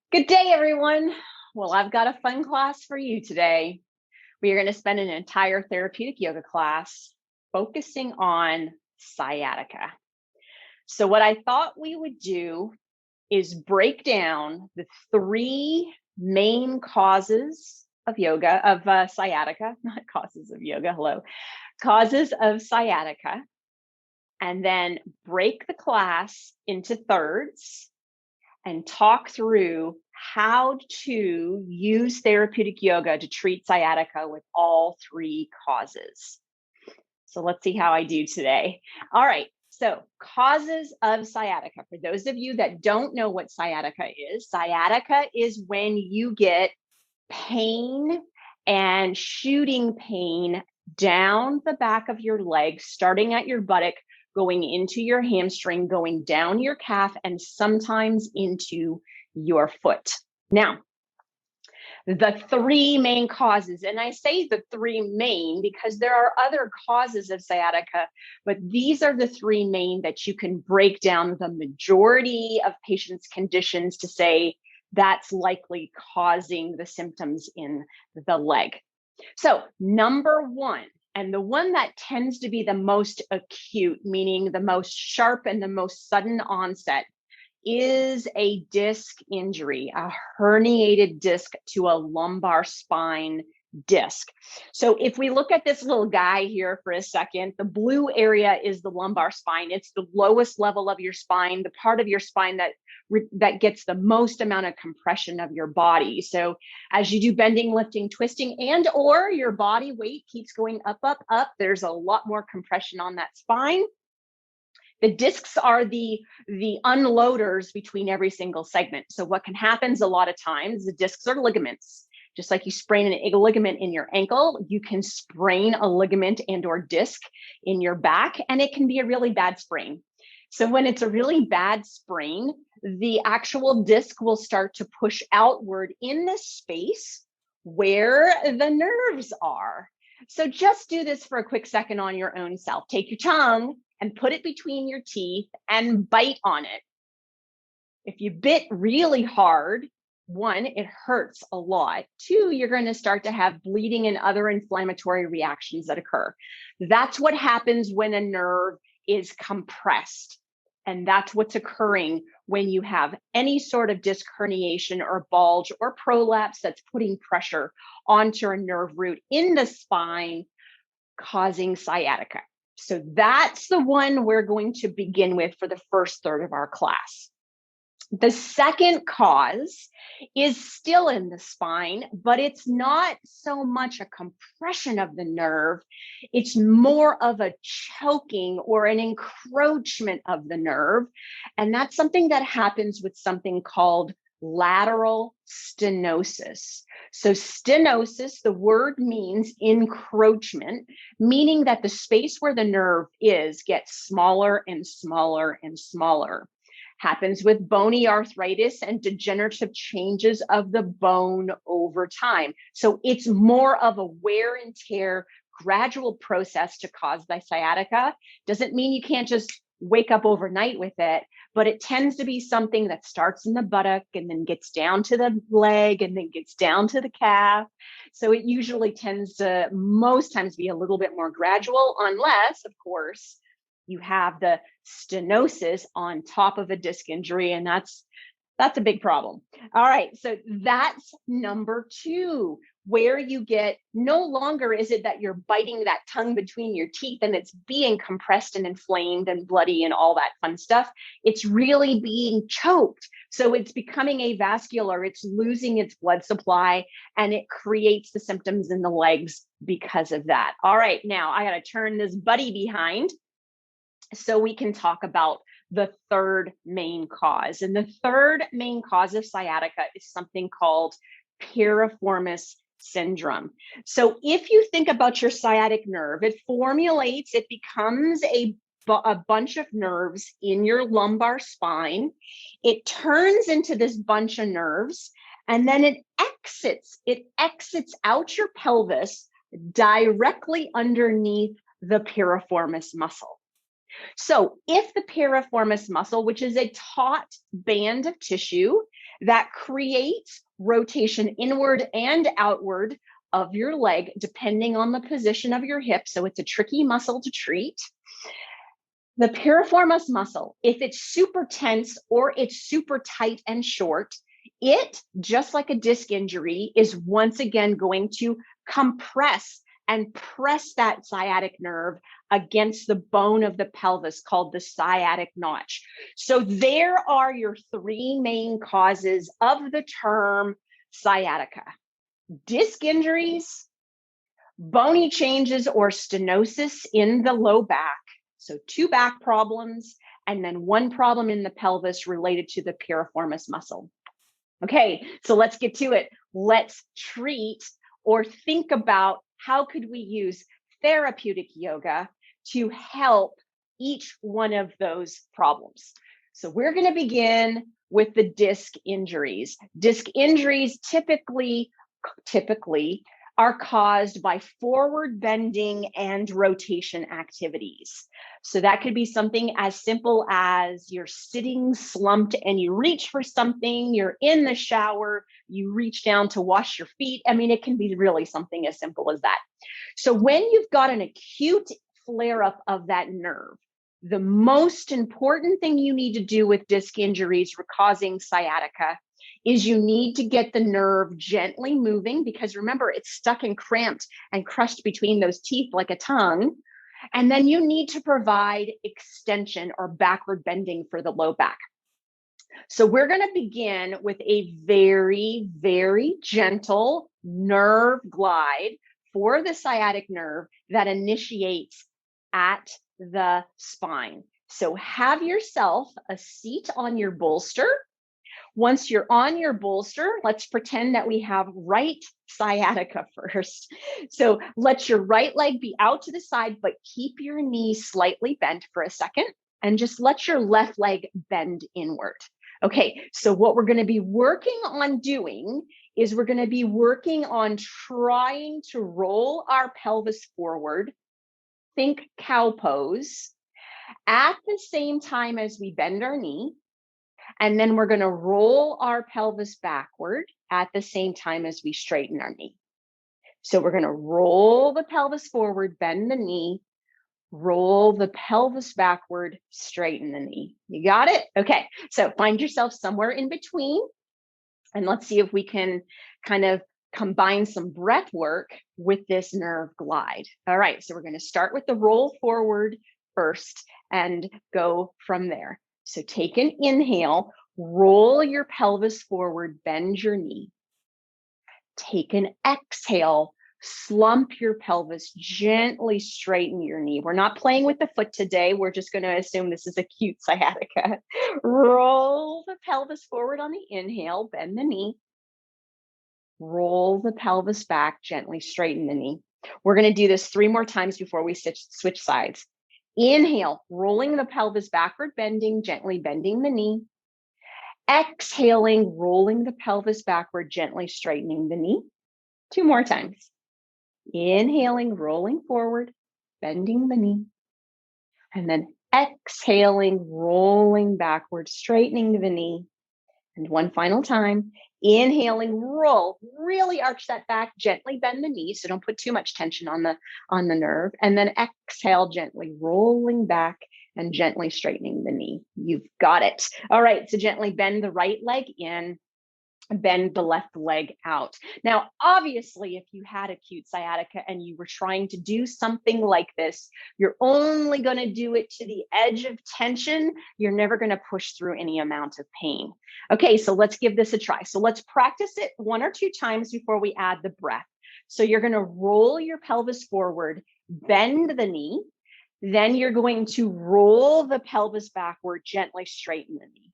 Good day, everyone. Well, I've got a fun class for you today. We are going to spend an entire therapeutic yoga class focusing on sciatica. So what I thought we would do is break down the three main causes of yoga, of sciatica, not causes of yoga, hello, causes of sciatica, and then break the class into thirds and talk through how to use therapeutic yoga to treat sciatica with all three causes. So let's see how I do today. All right, so causes of sciatica. For those of you that don't know what sciatica is when you get pain and shooting pain down the back of your leg, starting at your buttock, going into your hamstring, going down your calf, and sometimes into your foot. Now, the three main causes, and I say the three main because there are other causes of sciatica, but these are the three main that you can break down the majority of patients' conditions to say that's likely causing the symptoms in the leg. So number one, and the one that tends to be the most acute, meaning the most sharp and the most sudden onset, is a disc injury, a herniated disc to a lumbar spine disc. So if we look at this little guy here for a second, the blue area is the lumbar spine. It's the lowest level of your spine, the part of your spine that gets the most amount of compression of your body. So as you do bending, lifting, twisting, and or your body weight keeps going up, up, up, there's a lot more compression on that spine. The discs are the unloaders between every single segment. So what can happen is a lot of times the discs are ligaments. Just like you sprain a ligament in your ankle, you can sprain a ligament and or disc in your back, and it can be a really bad sprain. So when it's a really bad sprain, the actual disc will start to push outward in the space where the nerves are. So just do this for a quick second on your own self. Take your tongue and put it between your teeth and bite on it. If you bit really hard, one, it hurts a lot. Two, you're going to start to have bleeding and other inflammatory reactions that occur. That's what happens when a nerve is compressed. And that's what's occurring when you have any sort of disc herniation or bulge or prolapse that's putting pressure onto a nerve root in the spine, causing sciatica. So that's the one we're going to begin with for the first third of our class. The second cause is still in the spine, but it's not so much a compression of the nerve. It's more of a choking or an encroachment of the nerve. And that's something that happens with something called lateral stenosis. So stenosis, the word means encroachment, meaning that the space where the nerve is gets smaller and smaller and smaller. Happens with bony arthritis and degenerative changes of the bone over time. So it's more of a wear and tear, gradual process to cause the sciatica. Doesn't mean you can't just wake up overnight with it, but it tends to be something that starts in the buttock and then gets down to the leg and then gets down to the calf. So it usually tends to most times be a little bit more gradual, unless, of course, you have the stenosis on top of a disc injury, and that's a big problem. All right, so that's number two, where you get no longer is it that you're biting that tongue between your teeth and it's being compressed and inflamed and bloody and all that fun stuff. It's really being choked. So it's becoming avascular, it's losing its blood supply, and it creates the symptoms in the legs because of that. All right, now I got to turn this buddy behind so we can talk about the third main cause. And the third main cause of sciatica is something called Piriformis Syndrome. So if you think about your sciatic nerve, it becomes a bunch of nerves in your lumbar spine. It turns into this bunch of nerves, and then it exits out your pelvis directly underneath the piriformis muscle. So if the piriformis muscle, which is a taut band of tissue that creates rotation inward and outward of your leg, depending on the position of your hip. So it's a tricky muscle to treat. The piriformis muscle, if it's super tense or it's super tight and short, it, just like a disc injury, is once again going to compress and press that sciatic nerve against the bone of the pelvis called the sciatic notch. So there are your three main causes of the term sciatica: disc injuries, bony changes or stenosis in the low back. So 2 back problems, and then 1 problem in the pelvis related to the piriformis muscle. Okay, so let's get to it. Let's treat or think about how could we use therapeutic yoga to help each one of those problems. So we're going to begin with the disc injuries. Disc injuries typically are caused by forward bending and rotation activities. So that could be something as simple as you're sitting slumped and you reach for something, you're in the shower, you reach down to wash your feet. I mean, it can be really something as simple as that. So when you've got an acute flare-up of that nerve, the most important thing you need to do with disc injuries causing sciatica is you need to get the nerve gently moving, because remember, it's stuck and cramped and crushed between those teeth like a tongue. And then you need to provide extension or backward bending for the low back. So we're going to begin with a very, very gentle nerve glide for the sciatic nerve that initiates at the spine. So have yourself a seat on your bolster. Once you're on your bolster, let's pretend that we have right sciatica first. So let your right leg be out to the side, but keep your knee slightly bent for a second, and just let your left leg bend inward. Okay, so what we're going to be working on doing is we're going to be working on trying to roll our pelvis forward. Think cow pose at the same time as we bend our knee. And then we're going to roll our pelvis backward at the same time as we straighten our knee. So we're going to roll the pelvis forward, bend the knee, roll the pelvis backward, straighten the knee. You got it? Okay. So find yourself somewhere in between, and let's see if we can kind of combine some breath work with this nerve glide. All right. So we're going to start with the roll forward first and go from there. So take an inhale, roll your pelvis forward, bend your knee. Take an exhale, slump your pelvis, gently straighten your knee. We're not playing with the foot today. We're just going to assume this is acute sciatica. Roll the pelvis forward on the inhale, bend the knee. Roll the pelvis back, gently straighten the knee. We're going to do this 3 more times before we switch sides. Inhale, rolling the pelvis backward, bending, gently bending the knee. Exhaling, rolling the pelvis backward, gently straightening the knee. 2 more times. Inhaling, rolling forward, bending the knee. And then exhaling, rolling backward, straightening the knee. And 1 final time. Inhaling, roll, really arch that back, gently bend the knee. So don't put too much tension on the nerve. And then exhale, gently rolling back and gently straightening the knee. You've got it. All right. So gently bend the right leg in, bend the left leg out. Now, obviously, if you had acute sciatica and you were trying to do something like this, you're only going to do it to the edge of tension. You're never going to push through any amount of pain. Okay, so let's give this a try. So let's practice it 1 or 2 times before we add the breath. So you're going to roll your pelvis forward, bend the knee. Then you're going to roll the pelvis backward, gently straighten the knee.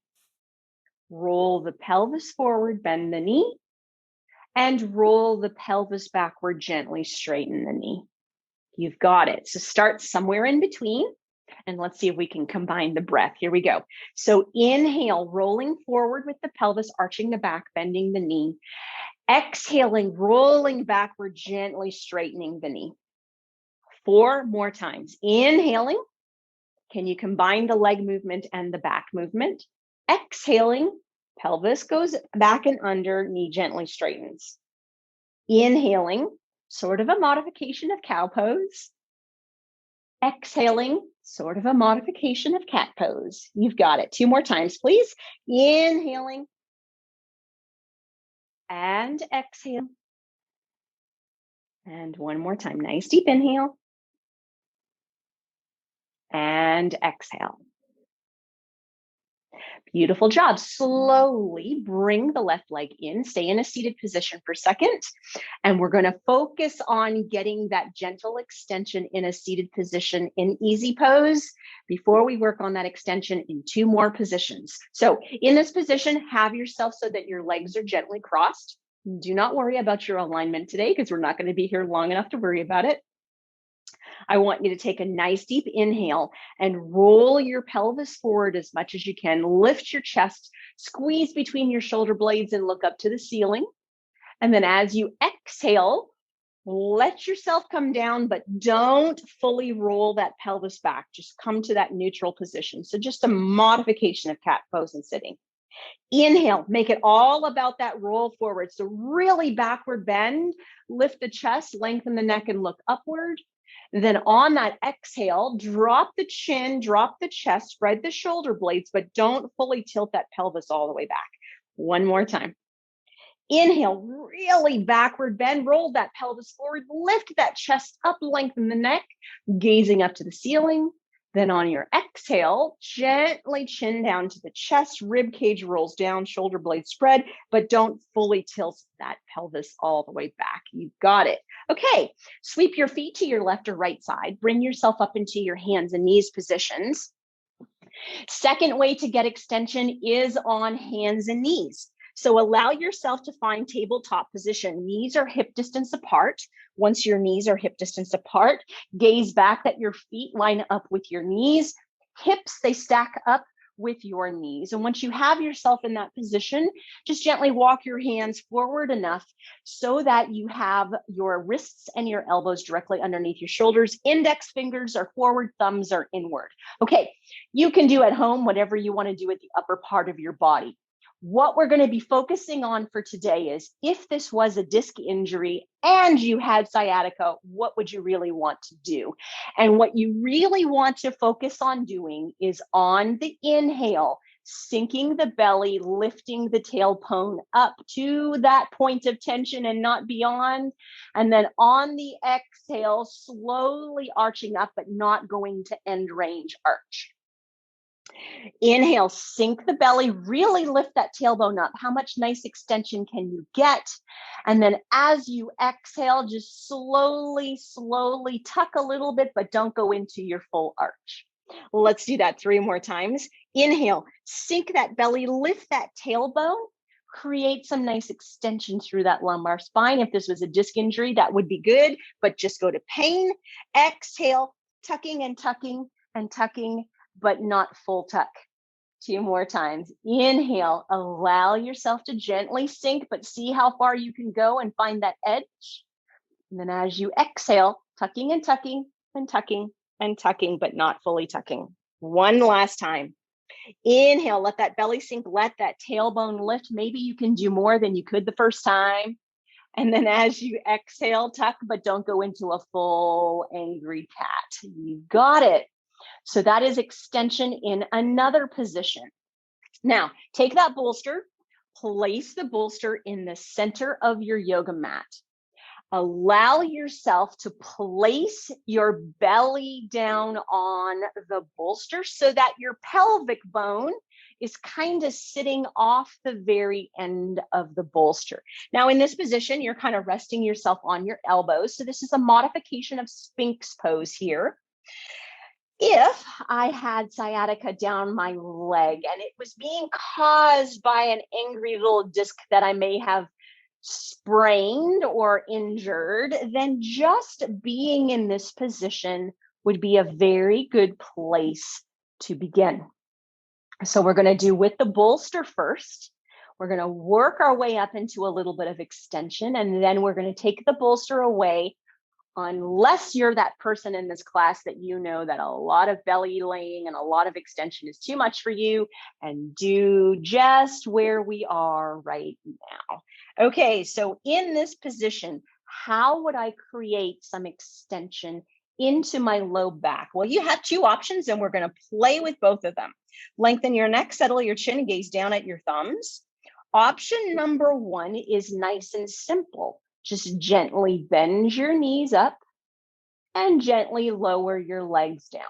Roll the pelvis forward, bend the knee, and roll the pelvis backward, gently straighten the knee. You've got it. So start somewhere in between, and let's see if we can combine the breath. Here we go. So inhale, rolling forward with the pelvis, arching the back, bending the knee. Exhaling, rolling backward, gently straightening the knee. 4 more times. Inhaling. Can you combine the leg movement and the back movement? Exhaling. Pelvis goes back and under, knee gently straightens. Inhaling, sort of a modification of cow pose. Exhaling, sort of a modification of cat pose. You've got it. 2 more times, please. Inhaling and exhale. And 1 more time. Nice deep inhale and exhale. Beautiful job. Slowly bring the left leg in. Stay in a seated position for a second. And we're going to focus on getting that gentle extension in a seated position in easy pose before we work on that extension in 2 more positions. So in this position, have yourself so that your legs are gently crossed. Do not worry about your alignment today because we're not going to be here long enough to worry about it. I want you to take a nice deep inhale and roll your pelvis forward as much as you can. Lift your chest, squeeze between your shoulder blades and look up to the ceiling. And then as you exhale, let yourself come down, but don't fully roll that pelvis back. Just come to that neutral position. So just a modification of cat pose and sitting. Inhale, make it all about that roll forward. So really backward bend, lift the chest, lengthen the neck and look upward. Then on that exhale, drop the chin, drop the chest, spread the shoulder blades, but don't fully tilt that pelvis all the way back. 1 more time. Inhale, really backward bend, roll that pelvis forward, lift that chest up, lengthen the neck, gazing up to the ceiling. Then on your exhale, gently chin down to the chest, rib cage rolls down, shoulder blades spread, but don't fully tilt that pelvis all the way back. You've got it. Okay, sweep your feet to your left or right side. Bring yourself up into your hands and knees positions. Second way to get extension is on hands and knees. So allow yourself to find tabletop position. Knees are hip distance apart. Once your knees are hip distance apart, gaze back that your feet line up with your knees. Hips, they stack up with your knees. And once you have yourself in that position, just gently walk your hands forward enough so that you have your wrists and your elbows directly underneath your shoulders. Index fingers are forward, thumbs are inward. Okay, you can do at home whatever you want to do at the upper part of your body. What we're going to be focusing on for today is if this was a disc injury and you had sciatica, what would you really want to do? And what you really want to focus on doing is on the inhale, sinking the belly, lifting the tailbone up to that point of tension and not beyond. And then on the exhale, slowly arching up, but not going to end range arch. Inhale, sink the belly, really lift that tailbone up. How much nice extension can you get? And then as you exhale, just slowly, slowly tuck a little bit, but don't go into your full arch. Let's do that 3 more times. Inhale, sink that belly, lift that tailbone, create some nice extension through that lumbar spine. If this was a disc injury, that would be good, but just go to pain. Exhale, tucking and tucking and tucking, but not full tuck. 2 more times. Inhale, allow yourself to gently sink, but see how far you can go and find that edge. And then as you exhale, tucking and tucking and tucking and tucking, but not fully tucking. 1 last time. Inhale, let that belly sink, let that tailbone lift. Maybe you can do more than you could the first time. And then as you exhale, tuck, but don't go into a full angry cat. You got it. So that is extension in another position. Now, take that bolster, place the bolster in the center of your yoga mat. Allow yourself to place your belly down on the bolster so that your pelvic bone is kind of sitting off the very end of the bolster. Now, in this position, you're kind of resting yourself on your elbows. So this is a modification of Sphinx Pose here. If I had sciatica down my leg and it was being caused by an angry little disc that I may have sprained or injured, then just being in this position would be a very good place to begin. So we're going to do with the bolster first. We're going to work our way up into a little bit of extension, and then we're going to take the bolster away unless you're that person in this class that you know that a lot of belly laying and a lot of extension is too much for you, and do just where we are right now. Okay, so in this position, how would I create some extension into my low back? Well, you have two options, and we're going to play with both of them. Lengthen your neck, settle your chin, and gaze down at your thumbs. Option number one is nice and simple. Just gently bend your knees up and gently lower your legs down.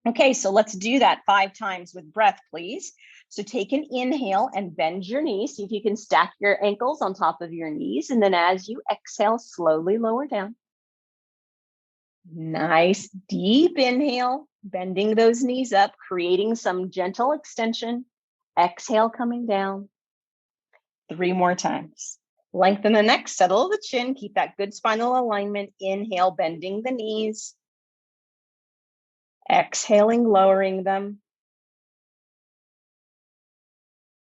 Okay, so let's do that 5 times with breath, please. So take an inhale and bend your knees. See if you can stack your ankles on top of your knees. And then as you exhale, slowly lower down. Nice deep inhale, bending those knees up, creating some gentle extension. Exhale, coming down. 3 more times. Lengthen the neck, settle the chin, keep that good spinal alignment. Inhale, bending the knees. Exhaling, lowering them.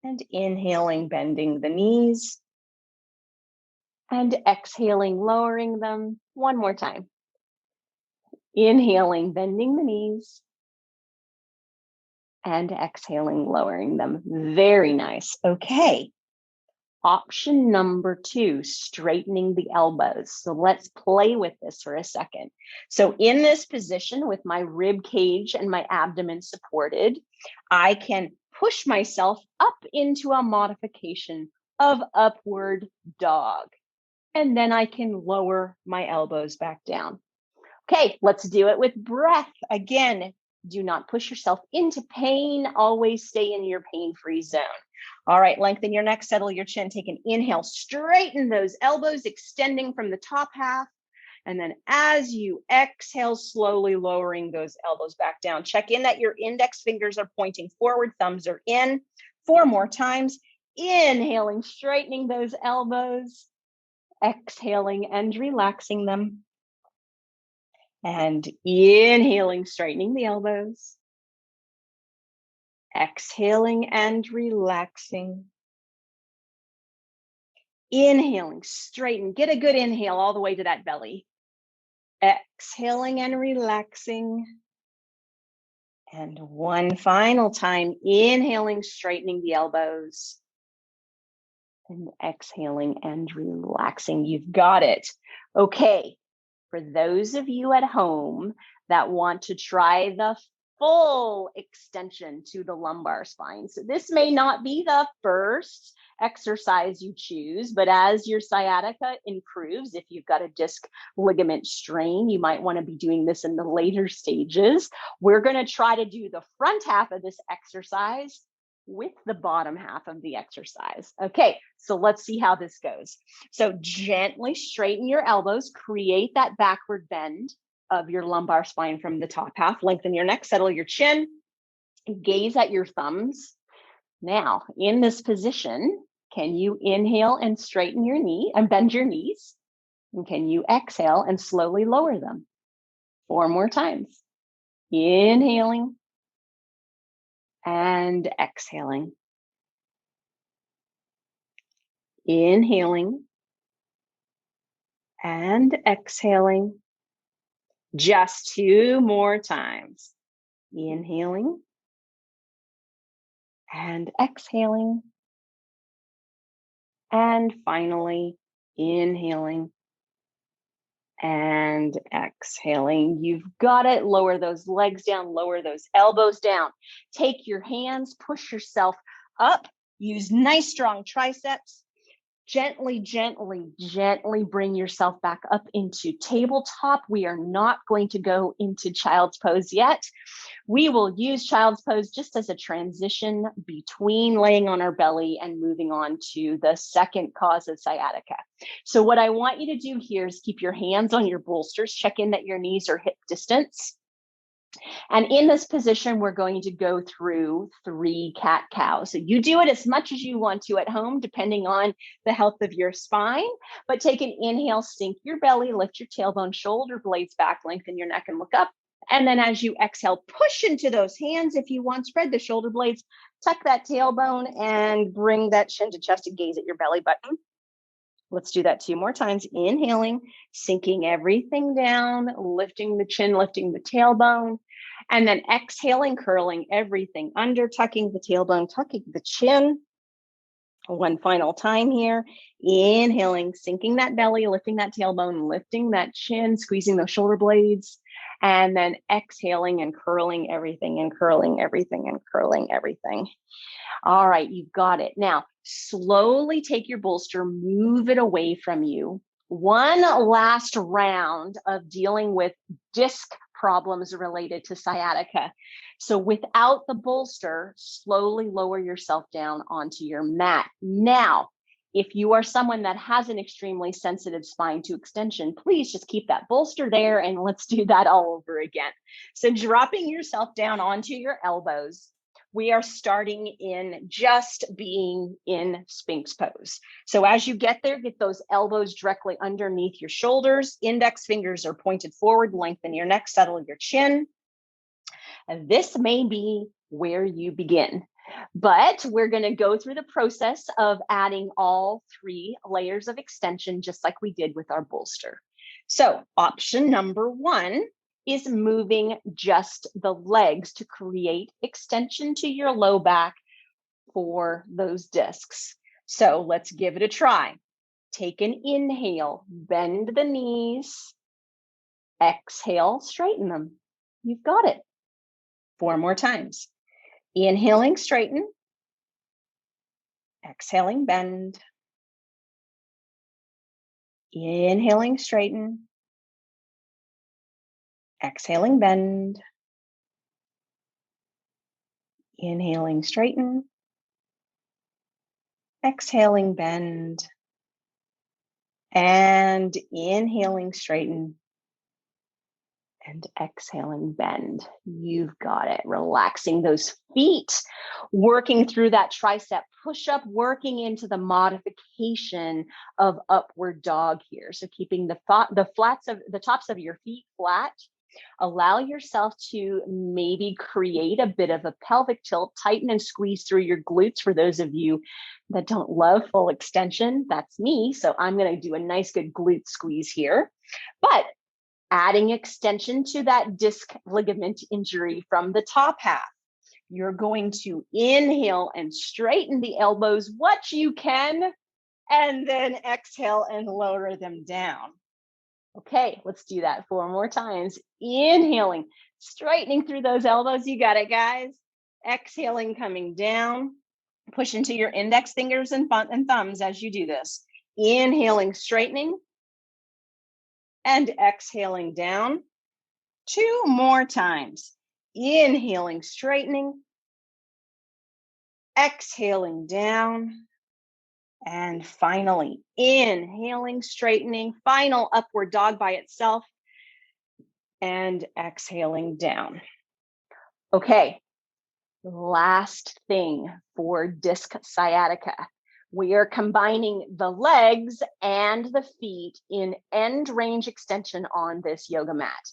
And inhaling, bending the knees. And exhaling, lowering them. 1 more time. Inhaling, bending the knees. And exhaling, lowering them. Very nice. Okay. Option number 2, straightening the elbows. So let's play with this for a second. So in this position with my rib cage and my abdomen supported, I can push myself up into a modification of upward dog. And then I can lower my elbows back down. Okay, let's do it with breath. Again, do not push yourself into pain. Always stay in your pain-free zone. All right, lengthen your neck, settle your chin. Take an inhale, straighten those elbows, extending from the top half. And then as you exhale, slowly lowering those elbows back down. Check in that your index fingers are pointing forward, thumbs are in. 4 more times. Inhaling, straightening those elbows. Exhaling and relaxing them. And inhaling, straightening the elbows. Exhaling and relaxing. Inhaling, straighten. Get a good inhale all the way to that belly. Exhaling and relaxing. And 1 final time. Inhaling, straightening the elbows. And exhaling and relaxing. You've got it. Okay. For those of you at home that want to try the full extension to the lumbar spine. So this may not be the first exercise you choose, but as your sciatica improves, if you've got a disc ligament strain, you might want to be doing this in the later stages. We're going to try to do the front half of this exercise with the bottom half of the exercise. Okay, so let's see how this goes. So gently straighten your elbows, create that backward bend of your lumbar spine from the top half. Lengthen your neck, settle your chin, gaze at your thumbs. Now, in this position, can you inhale and straighten your knee and bend your knees? And can you exhale and slowly lower them? 4 more times. Inhaling and exhaling. Inhaling and exhaling. Just 2 more times. Inhaling and exhaling. And finally, inhaling and exhaling. You've got it. Lower those legs down, lower those elbows down. Take your hands, push yourself up. Use nice strong triceps. Gently, gently, gently bring yourself back up into tabletop. We are not going to go into child's pose yet. We will use child's pose just as a transition between laying on our belly and moving on to the second cause of sciatica. So what I want you to do here is keep your hands on your bolsters. Check in that your knees are hip distance. And in this position, we're going to go through 3 cat-cows. So you do it as much as you want to at home, depending on the health of your spine. But take an inhale, sink your belly, lift your tailbone, shoulder blades back, lengthen your neck and look up. And then as you exhale, push into those hands. If you want, spread the shoulder blades, tuck that tailbone and bring that chin to chest and gaze at your belly button. Let's do that 2 more times. Inhaling, sinking everything down, lifting the chin, lifting the tailbone, and then exhaling, curling everything under, tucking the tailbone, tucking the chin. One final time here. Inhaling, sinking that belly, lifting that tailbone, lifting that chin, squeezing those shoulder blades, and then exhaling and curling everything and curling everything and curling everything. All right, you've got it. Now, slowly take your bolster, move it away from you. One last round of dealing with disc problems related to sciatica. So without the bolster, slowly lower yourself down onto your mat. Now, if you are someone that has an extremely sensitive spine to extension, please just keep that bolster there and let's do that all over again. So dropping yourself down onto your elbows, we are starting in just being in Sphinx Pose. So as you get there, get those elbows directly underneath your shoulders. Index fingers are pointed forward, lengthen your neck, settle your chin. And this may be where you begin, but we're going to go through the process of adding all 3 layers of extension, just like we did with our bolster. So option number 1 is moving just the legs to create extension to your low back for those discs. So let's give it a try. Take an inhale, bend the knees, exhale, straighten them. You've got it. 4 more times. Inhaling, straighten. Exhaling, bend. Inhaling, straighten. Exhaling, bend. Inhaling, straighten. Exhaling, bend. And inhaling, straighten. And exhaling, bend. You've got it. Relaxing those feet, working through that tricep push-up, working into the modification of upward dog here. So keeping the tops of your feet flat. Allow yourself to maybe create a bit of a pelvic tilt, tighten and squeeze through your glutes. For those of you that don't love full extension, that's me. So I'm going to do a nice good glute squeeze here. But adding extension to that disc ligament injury from the top half. You're going to inhale and straighten the elbows what you can, and then exhale and lower them down. Okay, let's do that 4 more times. Inhaling, straightening through those elbows. You got it, guys. Exhaling, coming down. Push into your index fingers and thumbs as you do this. Inhaling, straightening. And exhaling down. 2 more times. Inhaling, straightening. Exhaling down. And finally, inhaling, straightening, final upward dog by itself, and exhaling down. Okay, last thing for disc sciatica. We are combining the legs and the feet in end range extension on this yoga mat.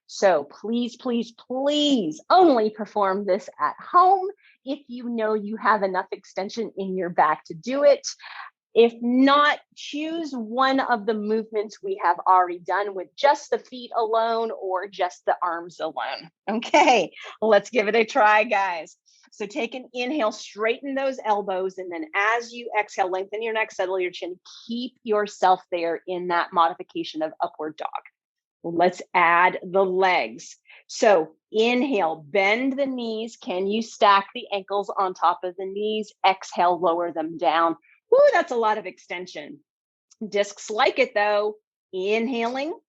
So please, please, please only perform this at home if you know you have enough extension in your back to do it. If not, choose one of the movements we have already done with just the feet alone or just the arms alone. Okay, let's give it a try, guys. So take an inhale, straighten those elbows, and then as you exhale, lengthen your neck, settle your chin, keep yourself there in that modification of upward dog. Let's add the legs. So inhale, bend the knees. Can you stack the ankles on top of the knees? Exhale, lower them down. Woo, that's a lot of extension. Discs like it though. Inhaling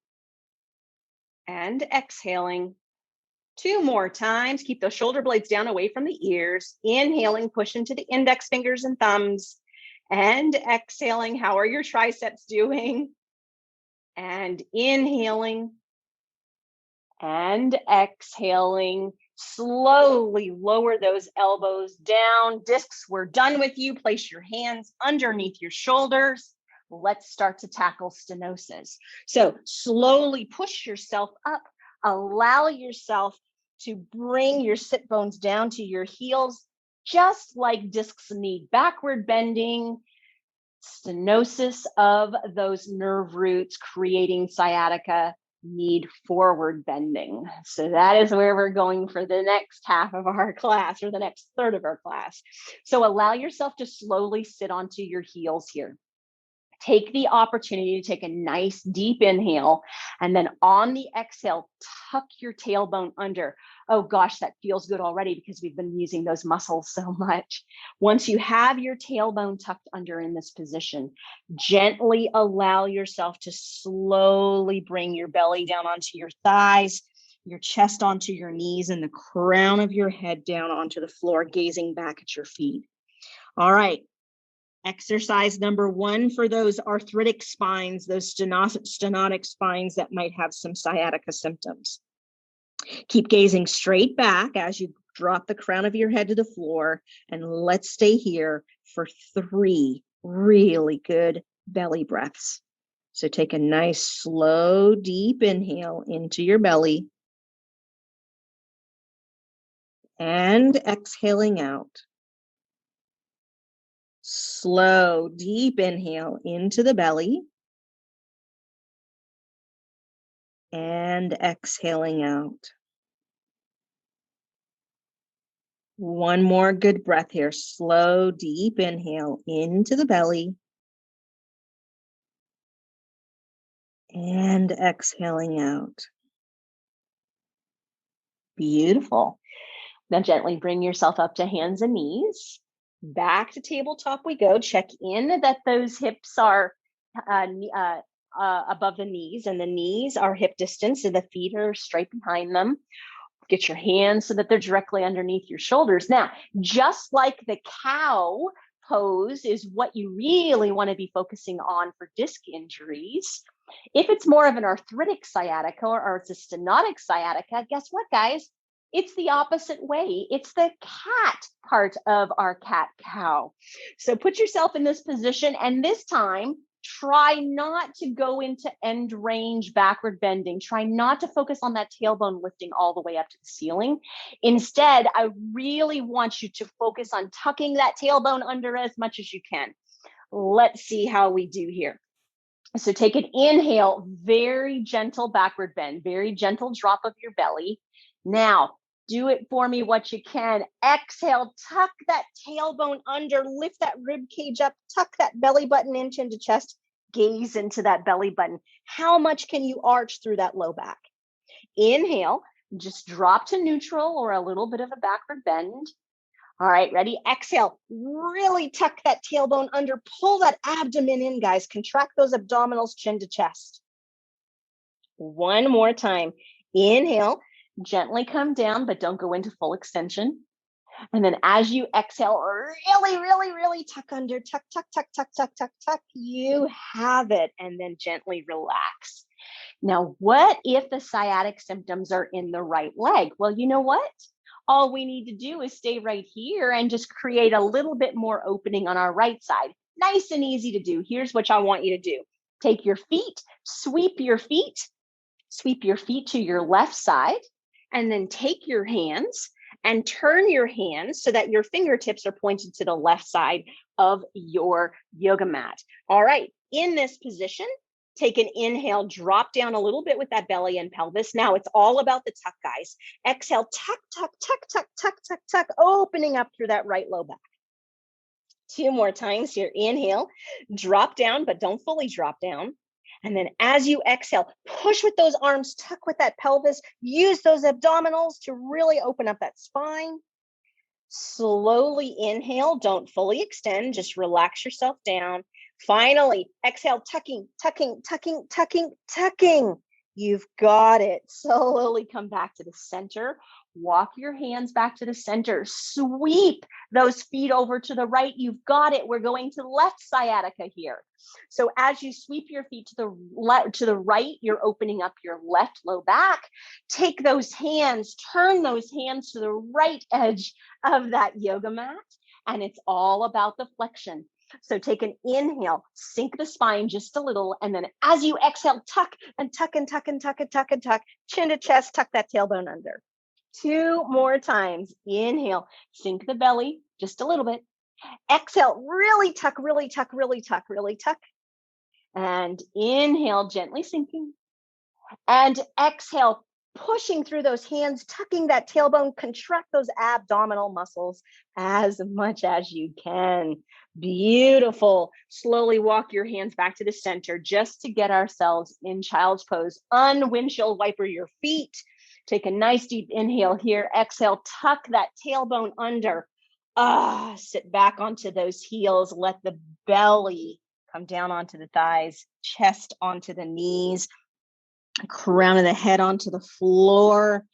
and exhaling. 2 more times. Keep those shoulder blades down away from the ears. Inhaling, push into the index fingers and thumbs. And exhaling. How are your triceps doing? And inhaling and exhaling. Slowly lower those elbows down. Discs, we're done with you. Place your hands underneath your shoulders. Let's start to tackle stenosis. So slowly push yourself up. Allow yourself to bring your sit bones down to your heels, just like discs need backward bending. Stenosis of those nerve roots creating sciatica need forward bending. So that is where we're going for the next half of our class, or the next third of our class. So allow yourself to slowly sit onto your heels here. Take the opportunity to take a nice deep inhale, and then on the exhale, tuck your tailbone under. Oh gosh, that feels good already because we've been using those muscles so much. Once you have your tailbone tucked under in this position, gently allow yourself to slowly bring your belly down onto your thighs, your chest onto your knees, and the crown of your head down onto the floor, gazing back at your feet. All right. Exercise number 1 for those arthritic spines, those stenotic spines that might have some sciatica symptoms. Keep gazing straight back as you drop the crown of your head to the floor, and let's stay here for 3 really good belly breaths. So take a nice, slow, deep inhale into your belly and exhaling out. Slow, deep inhale into the belly and exhaling out. One more good breath here. Slow, deep inhale into the belly and exhaling out. Beautiful. Now gently bring yourself up to hands and knees. Back to tabletop we go. Check in that those hips are above the knees, and the knees are hip distance, and the feet are straight behind them. Get your hands so that they're directly underneath your shoulders. Now, just like the cow pose is what you really want to be focusing on for disc injuries, if it's more of an arthritic sciatica or it's a stenotic sciatica, guess what, guys? It's the opposite way. It's the cat part of our cat-cow. So put yourself in this position, and this time, try not to go into end range backward bending. Try not to focus on that tailbone lifting all the way up to the ceiling. Instead, I really want you to focus on tucking that tailbone under as much as you can. Let's see how we do here. So take an inhale, very gentle backward bend, very gentle drop of your belly. Now, do it for me what you can. Exhale, tuck that tailbone under, lift that rib cage up, tuck that belly button inch into chest, gaze into that belly button. How much can you arch through that low back? Inhale, just drop to neutral or a little bit of a backward bend. All right, ready? Exhale, really tuck that tailbone under, pull that abdomen in, guys. Contract those abdominals, chin to chest. One more time. Inhale, gently come down, but don't go into full extension. And then as you exhale, really, really, really tuck under, tuck, tuck, tuck, tuck, tuck, tuck, tuck. You have it. And then gently relax. Now, what if the sciatic symptoms are in the right leg? Well, you know what? All we need to do is stay right here and just create a little bit more opening on our right side. Nice and easy to do. Here's what I want you to do. Take your feet, sweep your feet to your left side, and then take your hands and turn your hands so that your fingertips are pointed to the left side of your yoga mat. All right, in this position, take an inhale, drop down a little bit with that belly and pelvis. Now it's all about the tuck, guys. Exhale, tuck, tuck, tuck, tuck, tuck, tuck, tuck, opening up through that right low back. 2 more times here. Inhale, drop down, but don't fully drop down. And then as you exhale, push with those arms, tuck with that pelvis, use those abdominals to really open up that spine. Slowly inhale, don't fully extend, just relax yourself down. Finally, exhale, tucking, tucking, tucking, tucking, tucking. You've got it. Slowly come back to the center. Walk your hands back to the center. Sweep those feet over to the right. You've got it. We're going to left sciatica here. So as you sweep your feet to the right, you're opening up your left low back. Take those hands, turn those hands to the right edge of that yoga mat. And it's all about the flexion. So take an inhale, sink the spine just a little, and then as you exhale, tuck and tuck and tuck and tuck and tuck and tuck, chin to chest, tuck that tailbone under. 2 more times. Inhale, sink the belly just a little bit, Exhale, really tuck, really tuck, really tuck, really tuck. And inhale, gently sinking. And exhale, pushing through those hands, tucking that tailbone, contract those abdominal muscles as much as you can. Beautiful. Slowly walk your hands back to the center just to get ourselves in child's pose. Unwindshield wiper your feet. Take a nice deep inhale here. Exhale, tuck that tailbone under. Sit back onto those heels. Let the belly come down onto the thighs, chest onto the knees. Crown of the head onto the floor.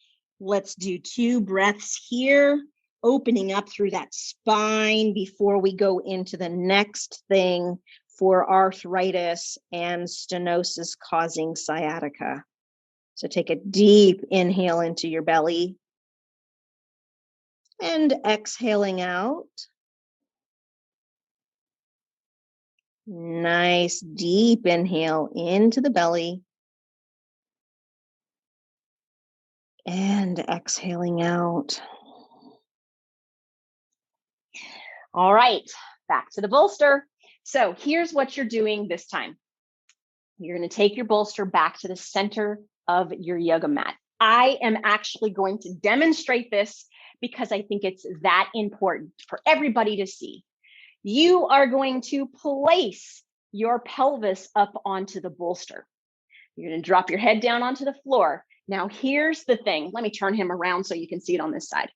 Let's do 2 breaths here, opening up through that spine before we go into the next thing for arthritis and stenosis causing sciatica. So take a deep inhale into your belly and exhaling out. Nice deep inhale into the belly. And exhaling out. All right, back to the bolster. So here's what you're doing this time. You're going to take your bolster back to the center of your yoga mat. I am actually going to demonstrate this because I think it's that important for everybody to see. You are going to place your pelvis up onto the bolster. You're going to drop your head down onto the floor. Now, here's the thing. Let me turn him around so you can see it on this side.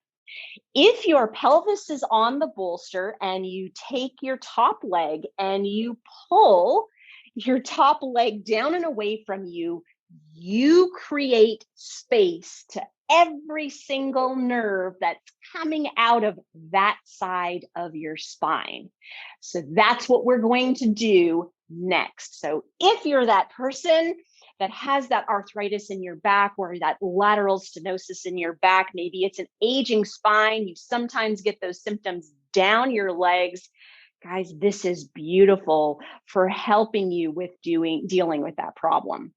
If your pelvis is on the bolster and you take your top leg and you pull your top leg down and away from you, you create space to every single nerve that's coming out of that side of your spine. So that's what we're going to do next. So if you're that person that has that arthritis in your back or that lateral stenosis in your back, maybe it's an aging spine, you sometimes get those symptoms down your legs. Guys, this is beautiful for helping you with dealing with that problem.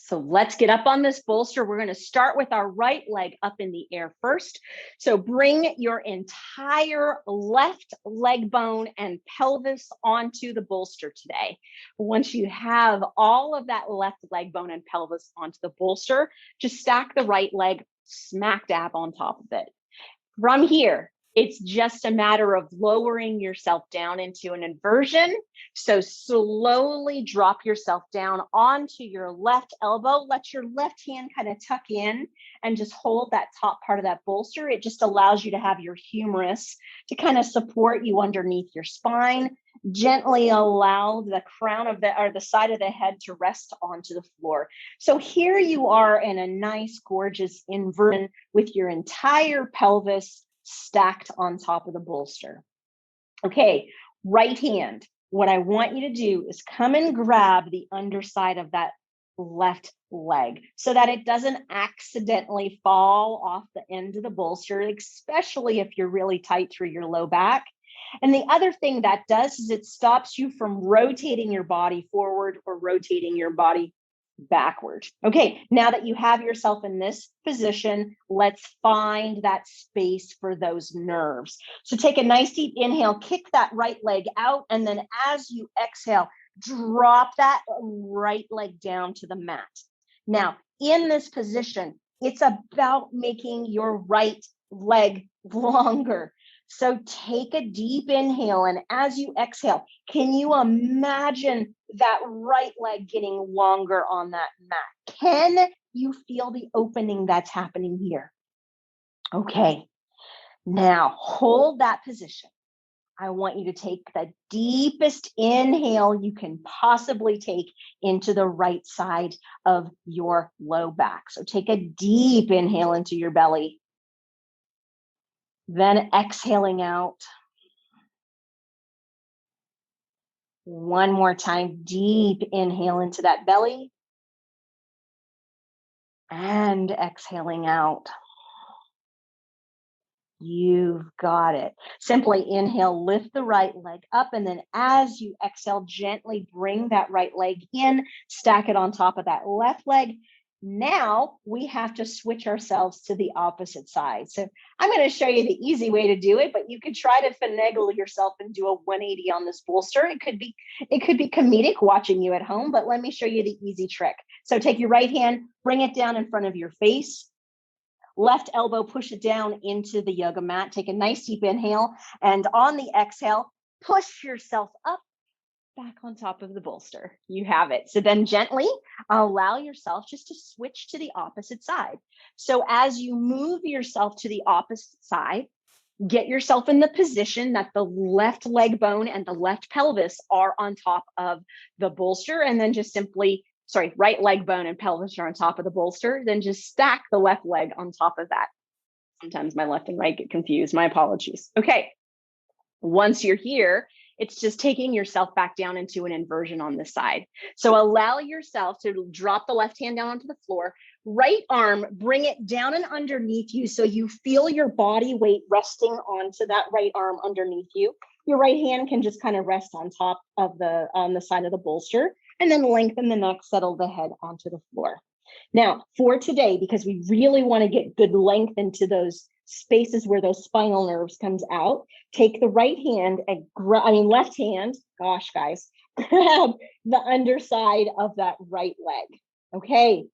So let's get up on this bolster. We're going to start with our right leg up in the air first. So bring your entire left leg bone and pelvis onto the bolster today. Once you have all of that left leg bone and pelvis onto the bolster, just stack the right leg smack dab on top of it. From here, it's just a matter of lowering yourself down into an inversion. So slowly drop yourself down onto your left elbow. Let your left hand kind of tuck in and just hold that top part of that bolster. It just allows you to have your humerus to kind of support you underneath your spine. Gently allow the crown of the side of the head to rest onto the floor. So here you are in a nice, gorgeous inversion with your entire pelvis stacked on top of the bolster. Okay, right hand. What I want you to do is come and grab the underside of that left leg so that it doesn't accidentally fall off the end of the bolster, especially if you're really tight through your low back. And the other thing that does is it stops you from rotating your body forward or rotating your body backward. Okay, now that you have yourself in this position, let's find that space for those nerves. So take a nice deep inhale, kick that right leg out, and then as you exhale, drop that right leg down to the mat. Now, in this position, it's about making your right leg longer. So take a deep inhale, and as you exhale, can you imagine that right leg getting longer on that mat? Can you feel the opening that's happening here? Okay, now hold that position. I want you to take the deepest inhale you can possibly take into the right side of your low back. So take a deep inhale into your belly. Then exhaling out. One more time, deep inhale into that belly. And exhaling out. You've got it. Simply inhale, lift the right leg up, and then as you exhale, gently bring that right leg in, stack it on top of that left leg, Now we have to switch ourselves to the opposite side. So I'm going to show you the easy way to do it, but you could try to finagle yourself and do a 180 on this bolster. It could be comedic watching you at home, but let me show you the easy trick. So take your right hand, bring it down in front of your face. Left elbow, push it down into the yoga mat. Take a nice deep inhale, and on the exhale, push yourself up back on top of the bolster. You have it. So then gently allow yourself just to switch to the opposite side. So as you move yourself to the opposite side, get yourself in the position that the left leg bone and the left pelvis are on top of the bolster, and then just simply, right leg bone and pelvis are on top of the bolster, then just stack the left leg on top of that. Sometimes my left and right get confused. My apologies. Okay. Once you're here, it's just taking yourself back down into an inversion on this side. So allow yourself to drop the left hand down onto the floor, right arm, bring it down and underneath you so you feel your body weight resting onto that right arm underneath you. Your right hand can just kind of rest on top of on the side of the bolster, and then lengthen the neck, settle the head onto the floor. Now, for today, because we really want to get good length into those spaces where those spinal nerves comes out, take the right hand and left hand, gosh, guys, grab the underside of that right leg. Okay,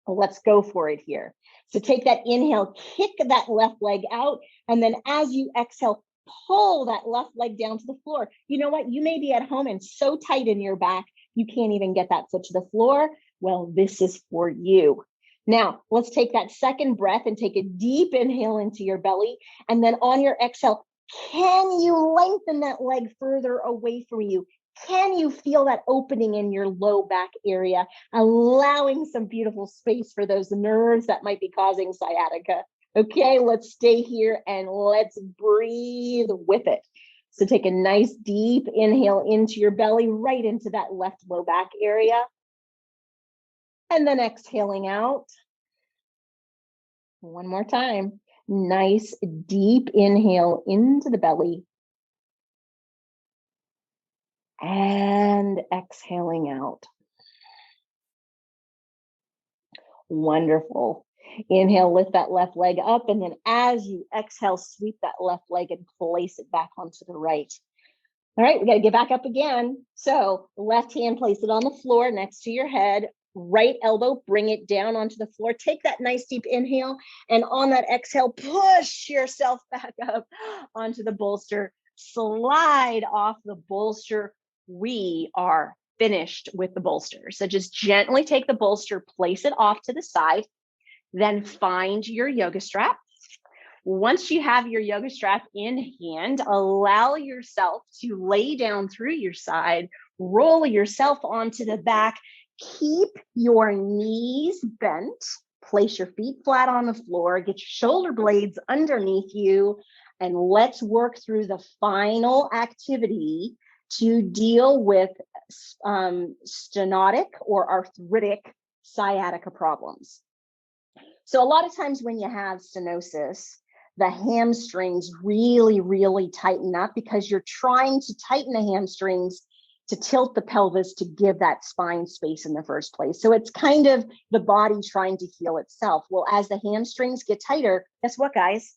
well, let's go for it here. So take that inhale, kick that left leg out, and then as you exhale, pull that left leg down to the floor. You know what? You may be at home and so tight in your back, you can't even get that foot to the floor. Well, this is for you. Now, let's take that second breath and take a deep inhale into your belly. And then on your exhale, can you lengthen that leg further away from you? Can you feel that opening in your low back area, allowing some beautiful space for those nerves that might be causing sciatica? Okay, let's stay here and let's breathe with it. So take a nice deep inhale into your belly, right into that left low back area. And then exhaling out. One more time. Nice deep inhale into the belly. And exhaling out. Wonderful. Inhale, lift that left leg up. And then as you exhale, sweep that left leg and place it back onto the right. All right, we got to get back up again. So left hand, place it on the floor next to your head. Right elbow, bring it down onto the floor. Take that nice deep inhale. And on that exhale, push yourself back up onto the bolster. Slide off the bolster. We are finished with the bolster. So just gently take the bolster, place it off to the side, then find your yoga strap. Once you have your yoga strap in hand, allow yourself to lay down through your side, roll yourself onto the back, keep your knees bent, place your feet flat on the floor, get your shoulder blades underneath you, and let's work through the final activity to deal with stenotic or arthritic sciatica problems. So a lot of times when you have stenosis, the hamstrings really, really tighten up because you're trying to tighten the hamstrings to tilt the pelvis to give that spine space in the first place. So it's kind of the body trying to heal itself. Well, as the hamstrings get tighter, guess what, guys?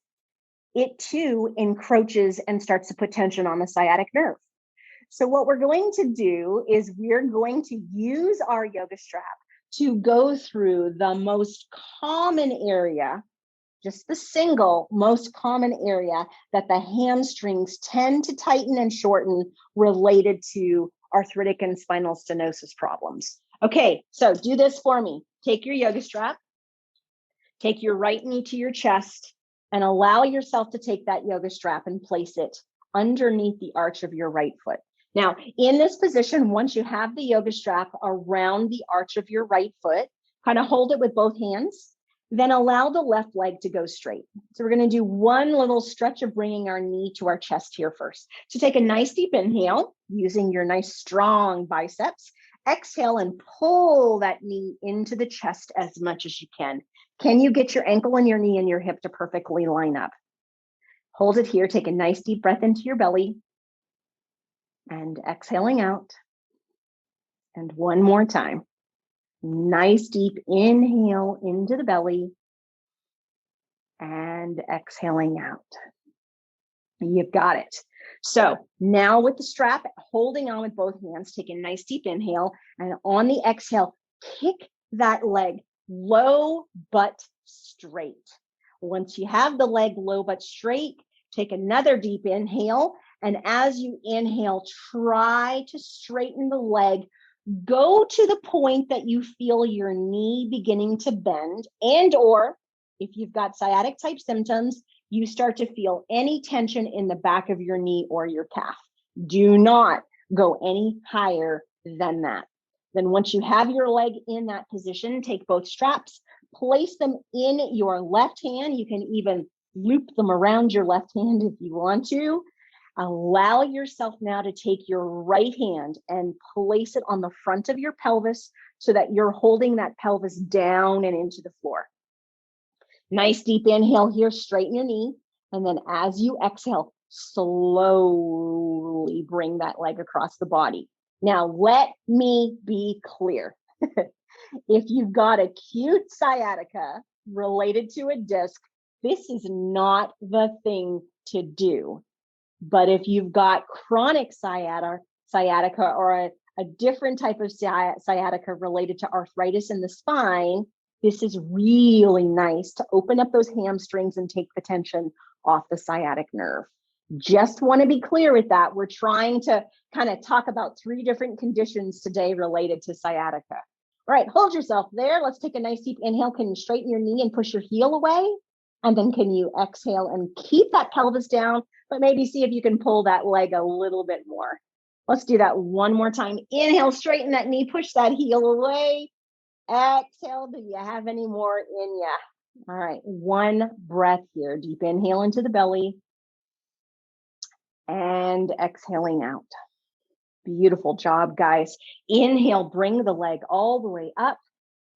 It too encroaches and starts to put tension on the sciatic nerve. So what we're going to do is we're going to use our yoga strap to go through the most common area, just the single most common area that the hamstrings tend to tighten and shorten related to arthritic and spinal stenosis problems. Okay, so do this for me. Take your yoga strap, take your right knee to your chest, and allow yourself to take that yoga strap and place it underneath the arch of your right foot. Now, in this position, once you have the yoga strap around the arch of your right foot, kind of hold it with both hands, then allow the left leg to go straight. So we're going to do one little stretch of bringing our knee to our chest here first. So take a nice deep inhale using your nice strong biceps. Exhale and pull that knee into the chest as much as you can. Can you get your ankle and your knee and your hip to perfectly line up? Hold it here. Take a nice deep breath into your belly. And exhaling out. And one more time. Nice deep inhale into the belly and exhaling out. You've got it. So now with the strap, holding on with both hands, take a nice deep inhale, and on the exhale, kick that leg low but straight. Once you have the leg low but straight, take another deep inhale. And as you inhale, try to straighten the leg. Go to the point that you feel your knee beginning to bend, and or if you've got sciatic type symptoms, you start to feel any tension in the back of your knee or your calf. Do not go any higher than that. Then once you have your leg in that position, take both straps, place them in your left hand. You can even loop them around your left hand if you want to. Allow yourself now to take your right hand and place it on the front of your pelvis so that you're holding that pelvis down and into the floor. Nice deep inhale here, straighten your knee. And then as you exhale, slowly bring that leg across the body. Now, let me be clear. If you've got acute sciatica related to a disc, this is not the thing to do. But if you've got chronic sciatica or a different type of sciatica related to arthritis in the spine, this is really nice to open up those hamstrings and take the tension off the sciatic nerve. Just want to be clear with that. We're trying to kind of talk about 3 different conditions today related to sciatica. All right, hold yourself there. Let's take a nice deep inhale. Can you straighten your knee and push your heel away? And then can you exhale and keep that pelvis down, but maybe see if you can pull that leg a little bit more. Let's do that one more time. Inhale, straighten that knee, push that heel away. Exhale, do you have any more in ya? All right, one breath here. Deep inhale into the belly and exhaling out. Beautiful job, guys. Inhale, bring the leg all the way up.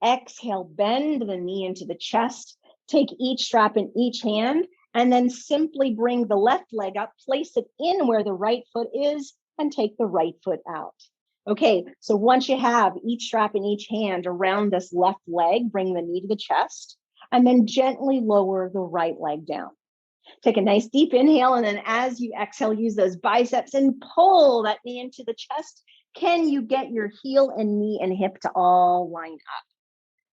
Exhale, bend the knee into the chest. Take each strap in each hand and then simply bring the left leg up, place it in where the right foot is, and take the right foot out. Okay, so once you have each strap in each hand around this left leg, bring the knee to the chest and then gently lower the right leg down. Take a nice deep inhale, and then as you exhale, use those biceps and pull that knee into the chest. Can you get your heel and knee and hip to all line up?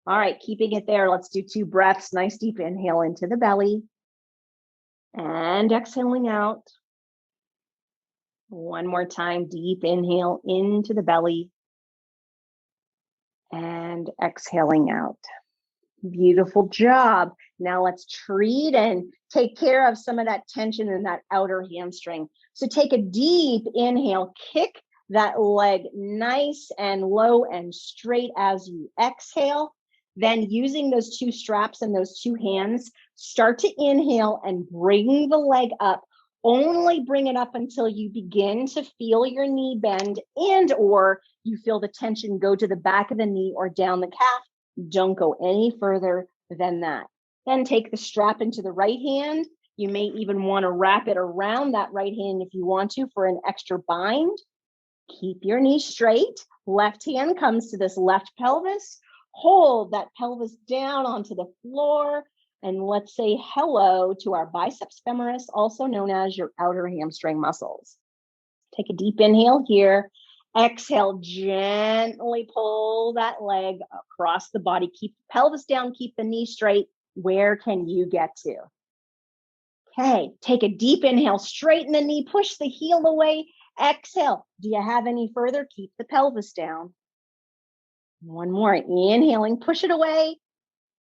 All right, keeping it there, let's do 2 breaths. Nice deep inhale into the belly and exhaling out. One more time, deep inhale into the belly and exhaling out. Beautiful job. Now let's treat and take care of some of that tension in that outer hamstring. So take a deep inhale, kick that leg nice and low and straight as you exhale. Then using those 2 straps and those 2 hands, start to inhale and bring the leg up. Only bring it up until you begin to feel your knee bend and or you feel the tension go to the back of the knee or down the calf. Don't go any further than that. Then take the strap into the right hand. You may even want to wrap it around that right hand if you want to for an extra bind. Keep your knee straight. Left hand comes to this left pelvis. Hold that pelvis down onto the floor. And let's say hello to our biceps femoris, also known as your outer hamstring muscles. Take a deep inhale here. Exhale, gently pull that leg across the body. Keep the pelvis down, keep the knee straight. Where can you get to? Okay, take a deep inhale, straighten the knee, push the heel away. Exhale. Do you have any further? Keep the pelvis down. One more, inhaling, push it away.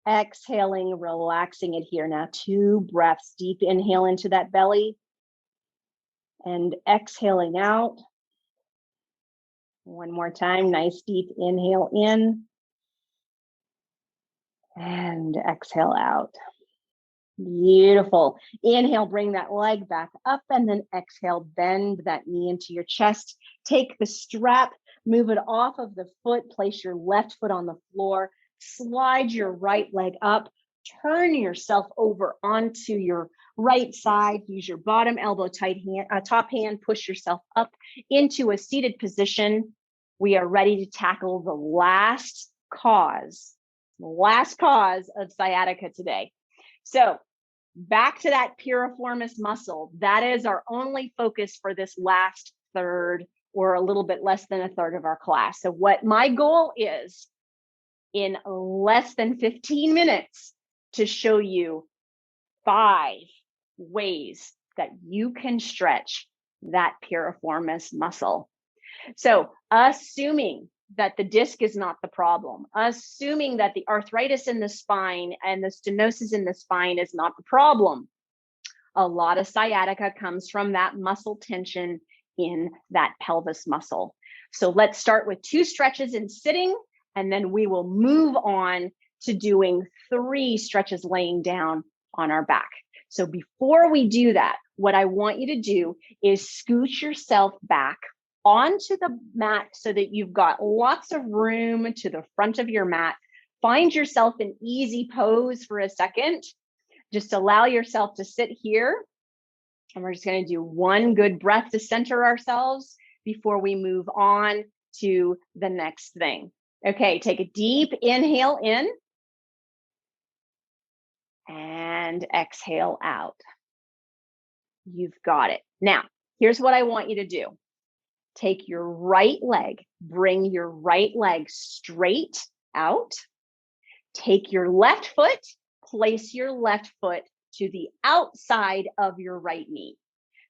Exhaling, relaxing it here. Now 2 breaths, deep inhale into that belly and exhaling out. One more time, nice deep inhale in and exhale out. Beautiful. Inhale, bring that leg back up and then exhale, bend that knee into your chest. Take the strap, move it off of the foot, place your left foot on the floor, slide your right leg up, turn yourself over onto your right side, use your bottom elbow top hand, push yourself up into a seated position. We are ready to tackle the last cause, last cause of sciatica today. So back to that piriformis muscle. That is our only focus for this last third, or a little bit less than a third of our class. So what my goal is, in less than 15 minutes, to show you 5 ways that you can stretch that piriformis muscle. So assuming that the disc is not the problem, assuming that the arthritis in the spine and the stenosis in the spine is not the problem, a lot of sciatica comes from that muscle tension in that pelvis muscle. So let's start with 2 stretches in sitting, and then we will move on to doing 3 stretches laying down on our back. So before we do that, what I want you to do is scooch yourself back onto the mat so that you've got lots of room to the front of your mat. Find yourself an easy pose for a second. Just allow yourself to sit here. And we're just going to do 1 good breath to center ourselves before we move on to the next thing. Okay, take a deep inhale in and exhale out. You've got it. Now, here's what I want you to do. Take your right leg, bring your right leg straight out. Take your left foot, place your left foot to the outside of your right knee.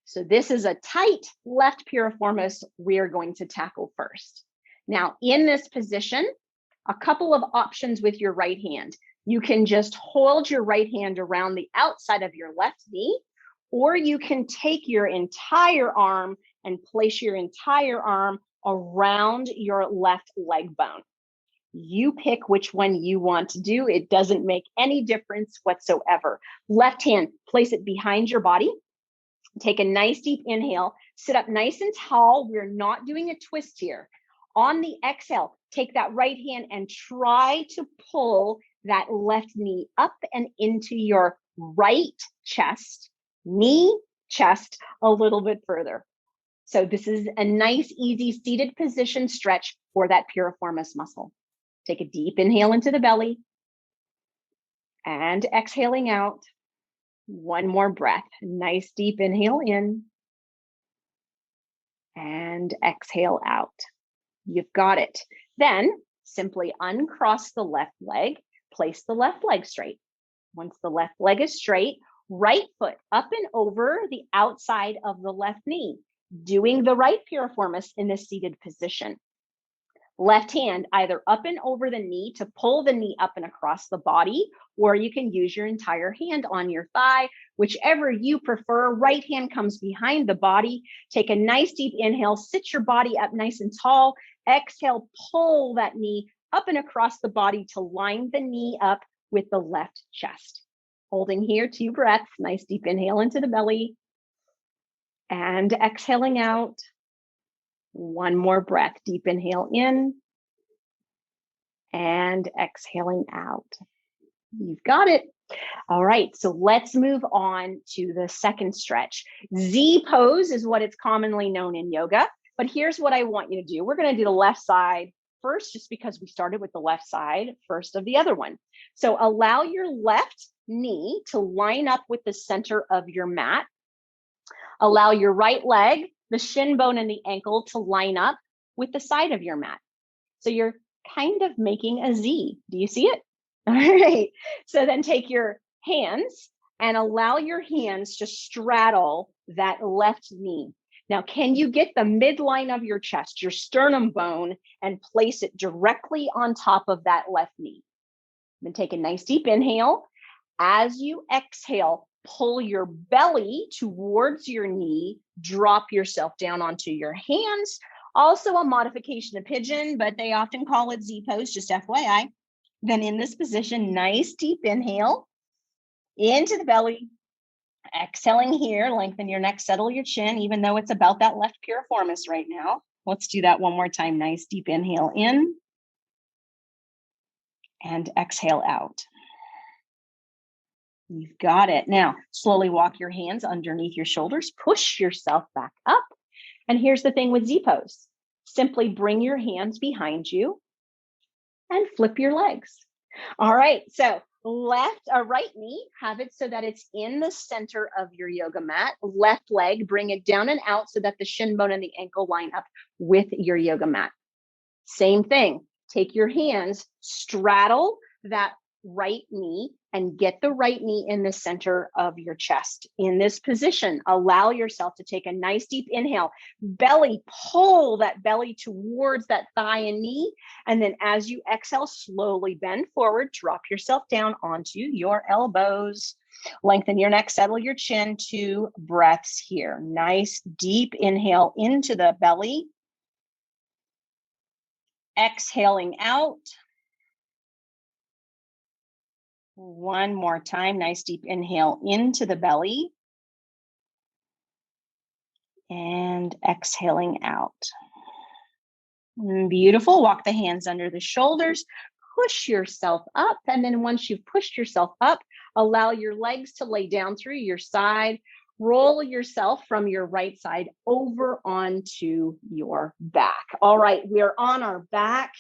So this is a tight left piriformis we're going to tackle first. Now, in this position, a couple of options with your right hand. You can just hold your right hand around the outside of your left knee, or you can take your entire arm and place your entire arm around your left leg bone. You pick which one you want to do. It doesn't make any difference whatsoever. Left hand, place it behind your body. Take a nice deep inhale, sit up nice and tall. We're not doing a twist here. On the exhale, take that right hand and try to pull that left knee up and into your right chest, knee, chest, a little bit further. So this is a nice, easy seated position stretch for that piriformis muscle. Take a deep inhale into the belly and exhaling out. 1 more breath. Nice deep inhale in and exhale out. You've got it. Then simply uncross the left leg, place the left leg straight. Once the left leg is straight, right foot up and over the outside of the left knee, doing the right piriformis in a seated position. Left hand either up and over the knee to pull the knee up and across the body, or you can use your entire hand on your thigh, whichever you prefer. Right hand comes behind the body. Take a nice deep inhale, sit your body up nice and tall. Exhale, pull that knee up and across the body to line the knee up with the left chest. Holding here 2 breaths, nice deep inhale into the belly and exhaling out. 1 more breath, deep inhale in and exhaling out. You've got it. All right, so let's move on to the second stretch. Z pose is what it's commonly known in yoga, but here's what I want you to do. We're going to do the left side first, just because we started with the left side first of the other one. So allow your left knee to line up with the center of your mat. Allow your right leg, the shin bone and the ankle, to line up with the side of your mat. So you're kind of making a Z. Do you see it? All right. So then take your hands and allow your hands to straddle that left knee. Now, can you get the midline of your chest, your sternum bone, and place it directly on top of that left knee? Then take a nice deep inhale. As you exhale, pull your belly towards your knee, drop yourself down onto your hands. Also a modification of pigeon, but they often call it Z pose, just FYI. Then in this position, nice deep inhale into the belly. Exhaling here, lengthen your neck, settle your chin, even though it's about that left piriformis right now. Let's do that one more time. Nice deep inhale in and exhale out. You've got it. Now, slowly walk your hands underneath your shoulders, push yourself back up. And here's the thing with Z pose. Simply bring your hands behind you and flip your legs. All right, so right knee, have it so that it's in the center of your yoga mat. Left leg, bring it down and out so that the shin bone and the ankle line up with your yoga mat. Same thing, take your hands, straddle that right knee and get the right knee in the center of your chest. In this position, allow yourself to take a nice deep inhale, belly, pull that belly towards that thigh and knee. And then as you exhale, slowly bend forward, drop yourself down onto your elbows. Lengthen your neck, settle your chin, 2 breaths here. Nice deep inhale into the belly. Exhaling out. One more time, nice deep inhale into the belly. And exhaling out. Beautiful. Walk the hands under the shoulders. Push yourself up. And then once you've pushed yourself up, allow your legs to lay down through your side. Roll yourself from your right side over onto your back. All right, we are on our back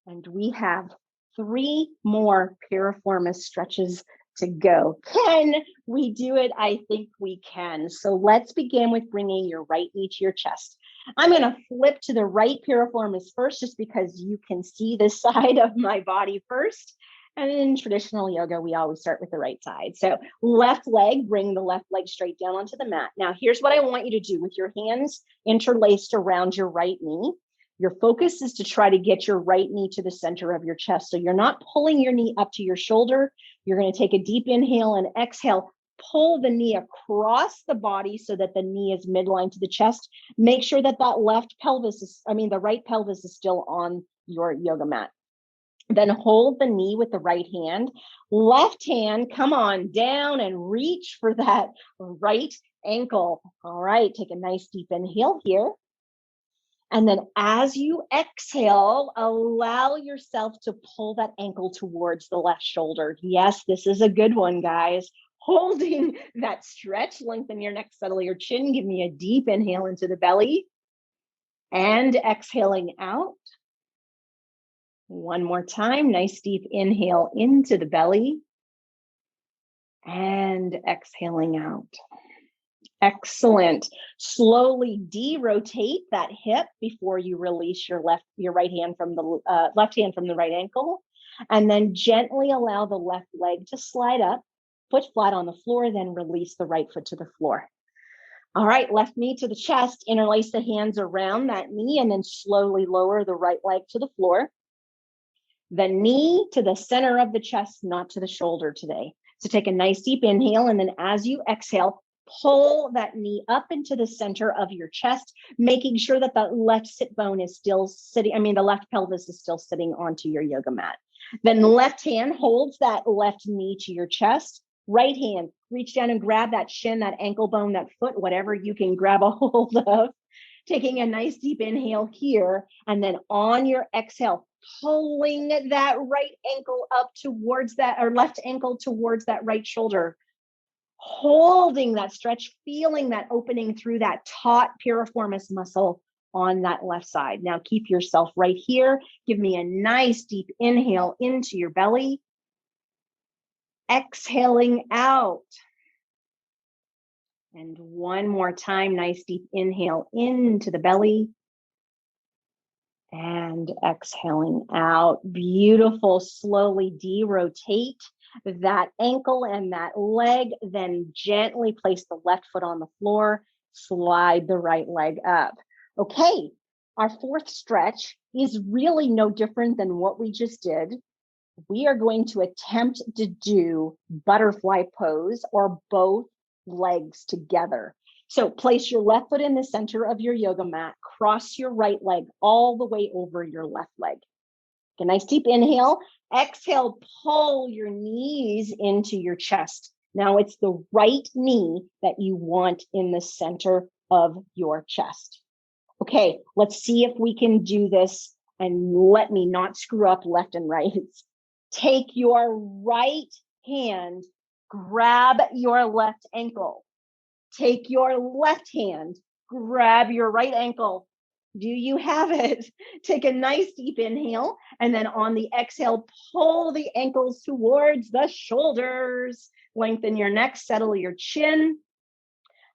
and we have 3 more piriformis stretches to go. Can we do it? I think we can. So let's begin with bringing your right knee to your chest. I'm going to flip to the right piriformis first, just because you can see this side of my body first. And in traditional yoga, we always start with the right side. So left leg, bring the left leg straight down onto the mat. Now, here's what I want you to do with your hands interlaced around your right knee. Your focus is to try to get your right knee to the center of your chest. So you're not pulling your knee up to your shoulder. You're going to take a deep inhale and exhale. Pull the knee across the body so that the knee is midline to the chest. Make sure that the right pelvis is still on your yoga mat. Then hold the knee with the right hand. Left hand, come on down and reach for that right ankle. All right, take a nice deep inhale here. And then as you exhale, allow yourself to pull that ankle towards the left shoulder. Yes, this is a good one, guys. Holding that stretch, lengthen your neck, settle your chin. Give me a deep inhale into the belly and exhaling out. One more time, nice deep inhale into the belly and exhaling out. Excellent. Slowly derotate that hip before you release your right hand from the left hand from the right ankle, and then gently allow the left leg to slide up, foot flat on the floor, then release the right foot to the floor. All right, left knee to the chest, interlace the hands around that knee, and then slowly lower the right leg to the floor. The knee to the center of the chest, not to the shoulder today. So take a nice deep inhale, and then as you exhale, pull that knee up into the center of your chest, making sure that the left sit bone is still sitting, the left pelvis is still sitting onto your yoga mat. Then left hand holds that left knee to your chest. Right hand, reach down and grab that shin, that ankle bone, that foot, whatever you can grab a hold of. Taking a nice deep inhale here, and then on your exhale, pulling that right ankle up towards that, or left ankle towards that right shoulder. Holding that stretch, feeling that opening through that taut piriformis muscle on that left side. Now keep yourself right here. Give me a nice deep inhale into your belly. Exhaling out. And one more time, nice deep inhale into the belly. And exhaling out. Beautiful. Slowly derotate that ankle and that leg. Then gently place the left foot on the floor. Slide the right leg up. Okay, our fourth stretch is really no different than what we just did. We are going to attempt to do butterfly pose, or both legs together. So place your left foot in the center of your yoga mat, cross your right leg all the way over your left leg. Take a nice deep inhale, exhale, pull your knees into your chest. Now it's the right knee that you want in the center of your chest. Okay, let's see if we can do this, and let me not screw up left and right. Take your right hand, grab your left ankle. Take your left hand, grab your right ankle. Do you have it? Take a nice deep inhale, and then on the exhale, pull the ankles towards the shoulders. Lengthen your neck, settle your chin.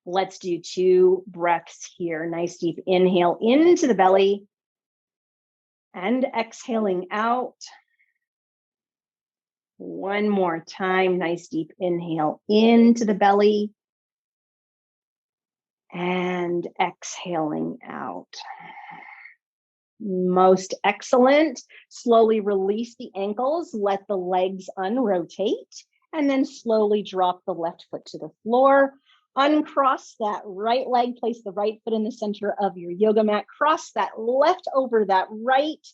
Let's do 2 breaths here. Nice deep inhale into the belly and exhaling out. One more time. Nice deep inhale into the belly and exhaling out. Most excellent. Slowly release the ankles. Let the legs unrotate, and then slowly drop the left foot to the floor. Uncross that right leg. Place the right foot in the center of your yoga mat. Cross that left over that right.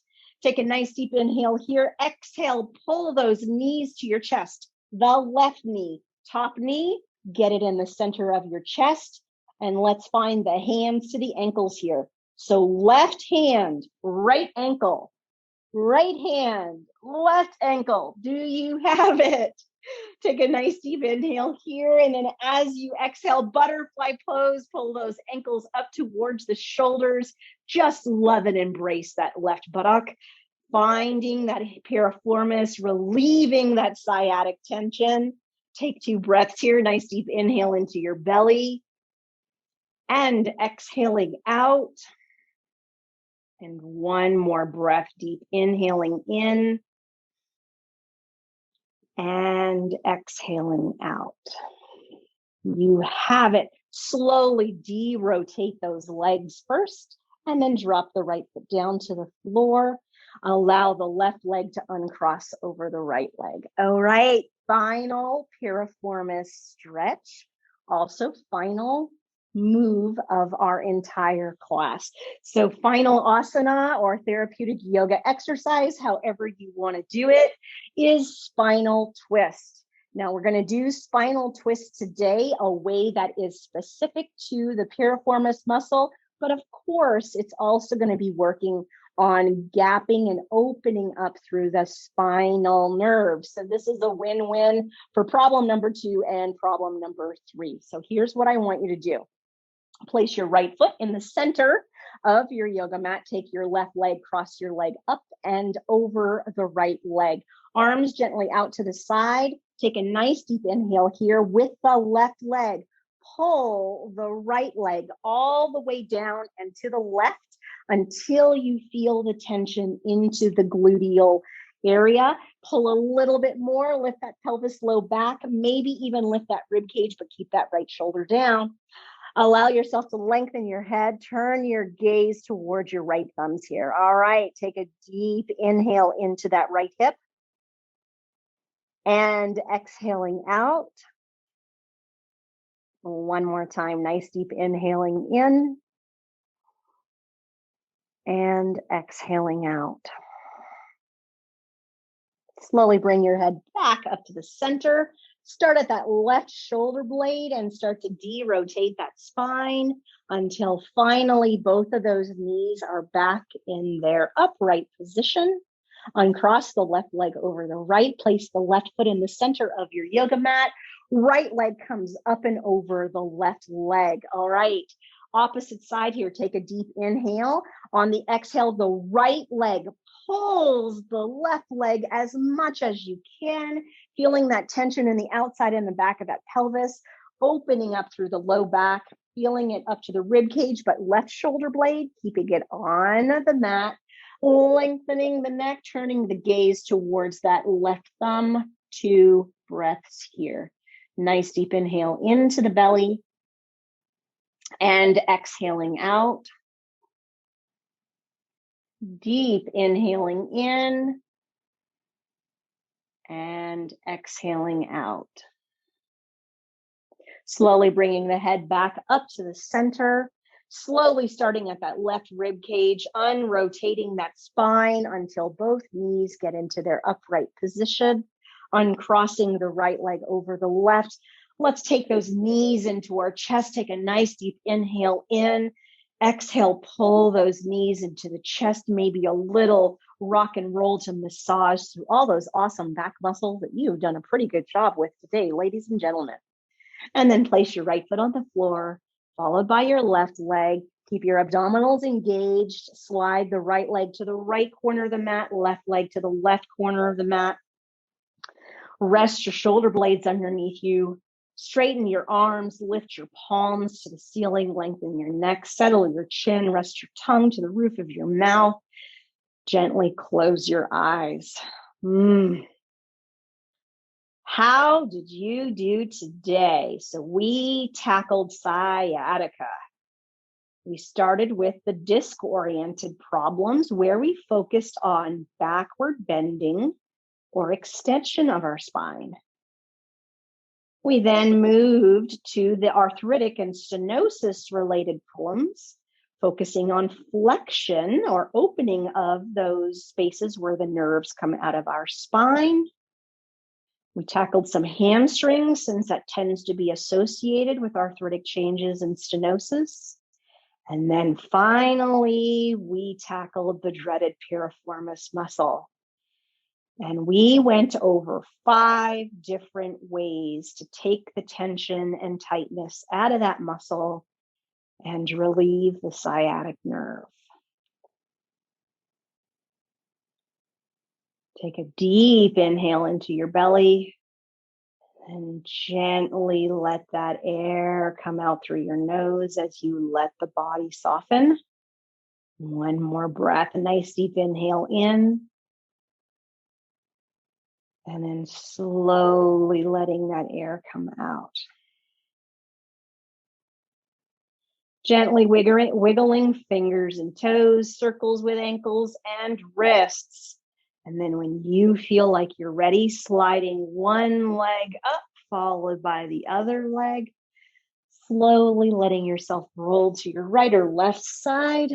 Take a nice deep inhale here. Exhale, pull those knees to your chest. The left knee, top knee, get it in the center of your chest. And let's find the hands to the ankles here. So left hand, right ankle, right hand, left ankle. Do you have it? Take a nice deep inhale here. And then as you exhale, butterfly pose, pull those ankles up towards the shoulders. Just love and embrace that left buttock. Finding that piriformis, relieving that sciatic tension. Take 2 breaths here. Nice deep inhale into your belly. And exhaling out. And one more breath, deep inhaling in. And exhaling out. You have it. Slowly de-rotate those legs first, and then drop the right foot down to the floor. Allow the left leg to uncross over the right leg. All right, final piriformis stretch. Also final move of our entire class. So final asana or therapeutic yoga exercise, however you want to do it, is spinal twist. Now we're going to do spinal twist today, a way that is specific to the piriformis muscle, but of course it's also going to be working on gapping and opening up through the spinal nerves. So this is a win-win for problem number 2 and problem number 3. So here's what I want you to do. Place your right foot in the center of your yoga mat. Take your left leg, cross your leg up and over the right leg. Arms gently out to the side. Take a nice deep inhale here with the left leg. Pull the right leg all the way down and to the left until you feel the tension into the gluteal area. Pull a little bit more, lift that pelvis low back, maybe even lift that rib cage, but keep that right shoulder down. Allow yourself to lengthen your head, turn your gaze towards your right thumbs here. All right, take a deep inhale into that right hip and exhaling out. One more time, nice deep inhaling in and exhaling out. Slowly bring your head back up to the center. Start at that left shoulder blade and start to de-rotate that spine until finally both of those knees are back in their upright position. Uncross the left leg over the right. Place the left foot in the center of your yoga mat. Right leg comes up and over the left leg. All right. Opposite side here. Take a deep inhale. On the exhale, the right leg pulls the left leg as much as you can, feeling that tension in the outside and the back of that pelvis, opening up through the low back, feeling it up to the rib cage, but left shoulder blade, keeping it on the mat, lengthening the neck, turning the gaze towards that left thumb. 2 breaths here. Nice deep inhale into the belly and exhaling out. Deep inhaling in and exhaling out. Slowly bringing the head back up to the center, slowly starting at that left rib cage, unrotating that spine until both knees get into their upright position, uncrossing the right leg over the left. Let's take those knees into our chest. Take a nice deep inhale in. Exhale, pull those knees into the chest, maybe a little rock and roll to massage through all those awesome back muscles that you've done a pretty good job with today, ladies and gentlemen. And then place your right foot on the floor, followed by your left leg. Keep your abdominals engaged. Slide the right leg to the right corner of the mat, left leg to the left corner of the mat. Rest your shoulder blades underneath you. Straighten your arms, lift your palms to the ceiling, lengthen your neck, settle your chin, rest your tongue to the roof of your mouth. Gently close your eyes. How did you do today? So we tackled sciatica. We started with the disc-oriented problems where we focused on backward bending or extension of our spine. We then moved to the arthritic and stenosis-related problems, focusing on flexion or opening of those spaces where the nerves come out of our spine. We tackled some hamstrings since that tends to be associated with arthritic changes and stenosis. And then finally, we tackled the dreaded piriformis muscle. And we went over 5 different ways to take the tension and tightness out of that muscle and relieve the sciatic nerve. Take a deep inhale into your belly and gently let that air come out through your nose as you let the body soften. One more breath, a nice deep inhale in. And then slowly letting that air come out. Gently wiggling fingers and toes, circles with ankles and wrists. And then when you feel like you're ready, sliding one leg up, followed by the other leg. Slowly letting yourself roll to your right or left side.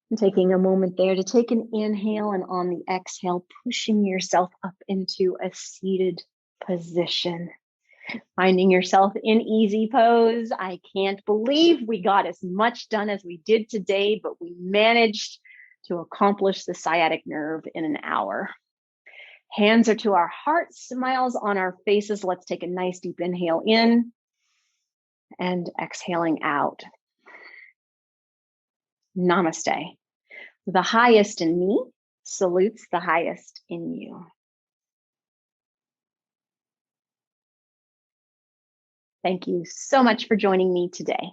And taking a moment there to take an inhale, and on the exhale, pushing yourself up into a seated position. Finding yourself in easy pose. I can't believe we got as much done as we did today, but we managed to accomplish the sciatic nerve in an hour. Hands are to our hearts, smiles on our faces. Let's take a nice deep inhale in and exhaling out. Namaste. The highest in me salutes the highest in you. Thank you so much for joining me today.